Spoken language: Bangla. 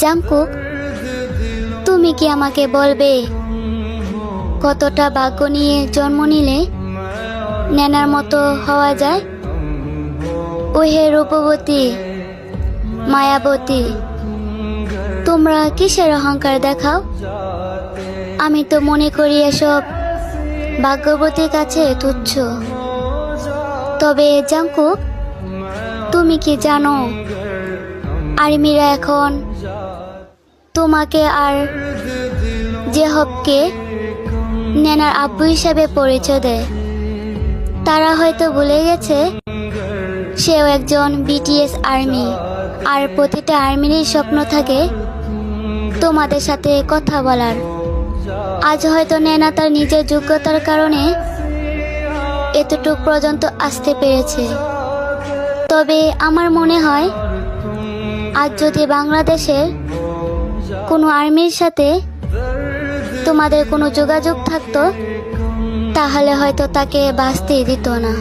জাংকুক, তুমি কি আমাকে বলবে কতটা ভাগ্য নিয়ে জন্ম নিলে নেনার মতো হওয়া যায়? ওহে রূপবতী, মায়াবতী, তোমরা কিসের অহংকার দেখাও? আমি তো মনে করি এসব ভাগ্যবতীর কাছে তুচ্ছ। তবে জাংকুক, তুমি কি জানো আর্মিরা এখন তোমাকে আর জেহবকে নেনার আব্বু হিসাবে পরিচয় দেয়? তারা হয়তো ভুলে গেছে সেও একজন বিটিএস আর্মি, আর প্রতিটা আর্মিরই স্বপ্ন থাকে তোমাদের সাথে কথা বলার। আজ হয়তো নেনা তার নিজের যোগ্যতার কারণে এতটুক পর্যন্ত আসতে পেরেছে। তবে আমার মনে হয় আজ যদি বাংলাদেশের কোনো আর্মির সাথে তোমাদের কোনো যোগাযোগ থাকতো, তাহলে হয়তো তাকে বাঁচতেই দিত না।